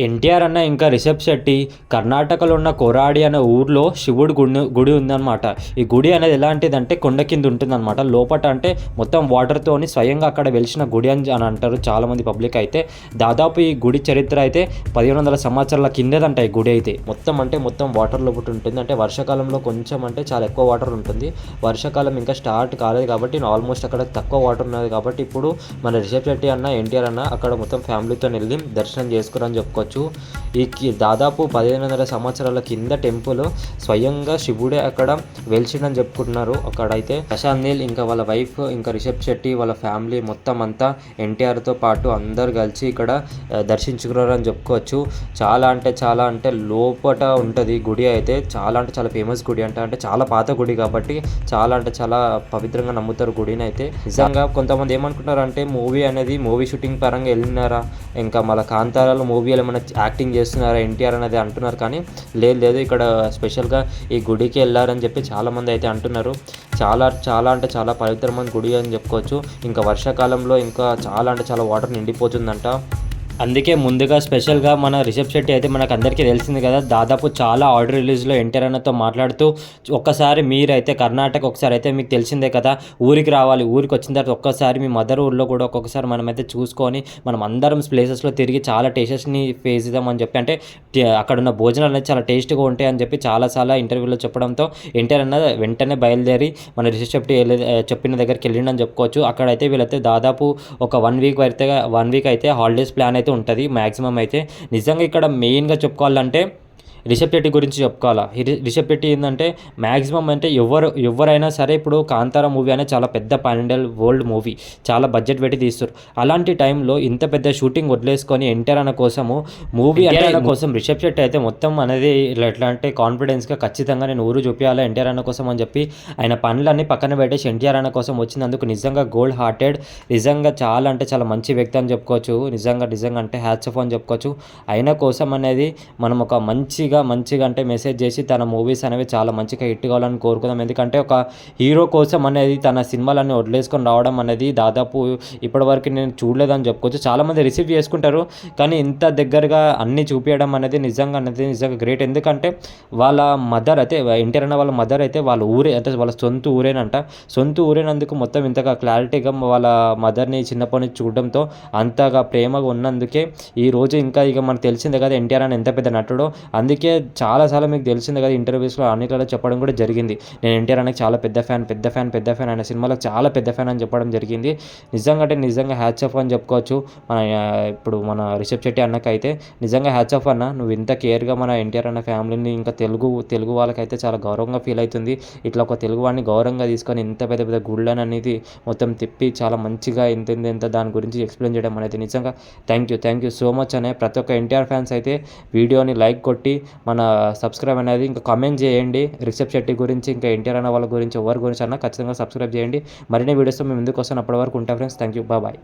ఎన్టీఆర్ అన్న ఇంకా రిషబ్ శెట్టి కర్ణాటకలో ఉన్న కొరాడి అనే ఊర్లో శివుడు గుడి ఉందన్నమాట. ఈ గుడి అనేది ఎలాంటిదంటే కొండ కింద ఉంటుందన్నమాట. లోపట అంటే మొత్తం వాటర్తోని స్వయంగా అక్కడ వెలిసిన గుడి అని అంటారు చాలామంది పబ్లిక్ అయితే. దాదాపు ఈ గుడి చరిత్ర అయితే 1500 సంవత్సరాల కిందదంట ఈ గుడి అయితే. మొత్తం వాటర్ లోపల ఉంటుంది. అంటే వర్షాకాలంలో కొంచెం అంటే చాలా ఎక్కువ వాటర్ ఉంటుంది. వర్షాకాలం ఇంకా స్టార్ట్ కాలేదు కాబట్టి ఆల్మోస్ట్ అక్కడ తక్కువ వాటర్ ఉన్నది కాబట్టి ఇప్పుడు మన రిషబ్ శెట్టి అన్న ఎన్టీఆర్ అన్న అక్కడ మొత్తం ఫ్యామిలీతో వెళ్ళి దర్శనం చేసుకురని చెప్పుకోవచ్చు. ఈ దాదాపు 1500 సంవత్సరాల కింద టెంపుల్ స్వయంగా శివుడే అక్కడ వెలిసిండని చెప్పుకుంటున్నారు. అక్కడైతే ప్రశాంత్ నీల్ ఇంకా వాళ్ళ వైఫ్ ఇంకా రిషబ్ శెట్టి వాళ్ళ ఫ్యామిలీ మొత్తం అంతా ఎన్టీఆర్తో పాటు అందరు కలిసి ఇక్కడ దర్శించుకున్నారని చెప్పుకోవచ్చు. చాలా అంటే లోపట ఉంటుంది గుడి అయితే. చాలా అంటే చాలా ఫేమస్ గుడి అంటే చాలా పాత గుడి కాబట్టి చాలా పవిత్రంగా నమ్ముతారు గుడిని అయితే. నిజంగా కొంతమంది ఏమనుకుంటారు అంటే మూవీ షూటింగ్ పరంగా వెళ్ళినారా, ఇంకా మళ్ళీ కాంతారాలో మూవీ ఏమైనా యాక్టింగ్ చేస్తున్నారా ఎన్టీఆర్ అనేది అంటున్నారు. కానీ లేదు ఇక్కడ స్పెషల్గా ఈ గుడికి వెళ్ళారని చెప్పి చాలామంది అయితే అంటున్నారు. చాలా పవిత్రమైన గుడి అని చెప్పుకోవచ్చు. ఇంకా వర్షాకాలంలో ఇంకా చాలా వాటర్ నిండిపోతుందంట. అందుకే ముందుగా స్పెషల్గా మన రిషబ్ శెట్టి అయితే మనకు అందరికీ తెలిసింది కదా, దాదాపు చాలా ఆడియో రిలీజ్లో ఎన్టీఆర్ అన్నతో మాట్లాడుతూ ఒక్కసారి మీరైతే కర్ణాటక ఒకసారి అయితే మీకు తెలిసిందే కదా, ఊరికి రావాలి, ఊరికి వచ్చిన తర్వాత ఒక్కసారి మీ మదర్ ఊర్లో కూడా ఒక్కొక్కసారి మనమైతే చూసుకొని మనం అందరం ప్లేసెస్లో తిరిగి చాలా టేస్టెస్ని ఫేస్ చేద్దామని చెప్పి, అంటే అక్కడ ఉన్న భోజనాలు అనేది చాలా టేస్ట్గా ఉంటాయి అని చెప్పి చాలా ఇంటర్వ్యూలో చెప్పడంతో ఎన్టీఆర్ అన్న వెంటనే బయలుదేరి మన రిషబ్ శెట్టి చెప్పిన దగ్గరికి వెళ్ళిండని చెప్పుకోవచ్చు. అక్కడైతే వీళ్ళైతే దాదాపు ఒక 1 వీక్ అయితే హాలిడేస్ ప్లాన్ అయితే ఉంటుంది మ్యాక్సిమం అయితే. నిజంగా ఇక్కడ మెయిన్గా చెప్పుకోవాలంటే రిషబ్ శెట్టి గురించి చెప్పుకోవాలా. రిషబ్ శెట్టి ఏంటంటే మ్యాక్సిమం అంటే ఎవరైనా సరే ఇప్పుడు కాంతారా మూవీ అనేది చాలా పెద్ద పాన్ వరల్డ్ మూవీ, చాలా బడ్జెట్ పెట్టి తీస్తారు. అలాంటి టైంలో ఇంత పెద్ద షూటింగ్ వదిలేసుకొని ఎన్టీఆర్ అన్న కోసము మూవీ అన్న కోసం రిషబ్ శెట్టి అయితే మొత్తం అనేది ఎట్లా అంటే కాన్ఫిడెన్స్గా ఖచ్చితంగా నేను ఊరు చూపించాలా ఎన్టీఆర్ అన్న కోసం అని చెప్పి ఆయన పనులన్నీ పక్కన పెట్టేసి ఎన్టీఆర్ అన్న కోసం వచ్చినందుకు నిజంగా గోల్డ్ హార్టెడ్, నిజంగా చాలా మంచి వ్యక్తి అని చెప్పుకోవచ్చు. నిజంగా అంటే హ్యాట్స్ ఆఫ్ అని చెప్పుకోవచ్చు. ఆయన కోసం అనేది మనం ఒక మంచిగా అంటే మెసేజ్ చేసి తన మూవీస్ అనేవి చాలా మంచిగా హిట్ కావాలని కోరుకుందాం. ఎందుకంటే ఒక హీరో కోసం అనేది తన సినిమాలన్నీ వదిలేసుకొని రావడం అనేది దాదాపు ఇప్పటివరకు నేను చూడలేదని చెప్పుకోవచ్చు. చాలామంది రిసీవ్ చేసుకుంటారు కానీ ఇంత దగ్గరగా అన్నీ చూపించడం అనేది నిజంగా గ్రేట్. ఎందుకంటే వాళ్ళ మదర్ అయితే ఎన్టీఆర్ అన్న వాళ్ళ మదర్ అయితే వాళ్ళ ఊరే అంటే వాళ్ళ సొంత ఊరేనందుకు మొత్తం ఇంతగా క్లారిటీగా వాళ్ళ మదర్ని చిన్నప్పటి నుంచి చూడడంతో అంతగా ప్రేమగా ఉన్నందుకే ఈరోజు ఇంకా ఇక మనకు తెలిసిందే కదా ఎన్టీఆర్ అని ఎంత పెద్ద నటుడో. అందుకే చాలాసార్లు మీకు తెలిసిందే కదా ఇంటర్వ్యూస్లో అన్నిట్లో చెప్పడం కూడా జరిగింది, నేను ఎన్టీఆర్ అనేది చాలా పెద్ద ఫ్యాన్ ఆయన సినిమాలకు చాలా పెద్ద ఫ్యాన్ అని చెప్పడం జరిగింది. నిజంగా హ్యాట్స్ ఆఫ్ అని చెప్పుకోవచ్చు. ఇప్పుడు మన రిషబ్ శెట్టి అన్నకి అయితే నిజంగా హ్యాట్స్ ఆఫ్ అన్న, నువ్వు ఇంత కేర్గా మన ఎన్టీఆర్ అన్న ఫ్యామిలీని ఇంకా తెలుగు వాళ్ళకైతే చాలా గౌరవంగా ఫీల్ అవుతుంది. ఇట్లా ఒక తెలుగు వాడిని గౌరవంగా తీసుకొని ఇంత పెద్ద గుళ్ళని అనేది మొత్తం తిప్పి చాలా మంచిగా ఎంత దాని గురించి ఎక్స్ప్లెయిన్ చేయడం అనేది నిజంగా థ్యాంక్ యూ సో మచ్ అనే ప్రతి ఒక్క ఎన్టీఆర్ ఫ్యాన్స్ అయితే వీడియోని లైక్ కొట్టి మన సబ్స్క్రైబ్ అనేది ఇంకా కామెంట్ చేయండి. రిషబ్ శెట్టి గురించి ఇంకా ఎన్టీఆర్ అన్న వాళ్ళ గురించి ఎవరి గురించి అన్నా ఖచ్చితంగా సబ్స్క్రైబ్ చేయండి. మరిన్ని వీడియోస్తో మేము ముందుకు వస్తాను. అప్పటి వరకు ఉంటా ఫ్రెండ్స్. Thank you, bye.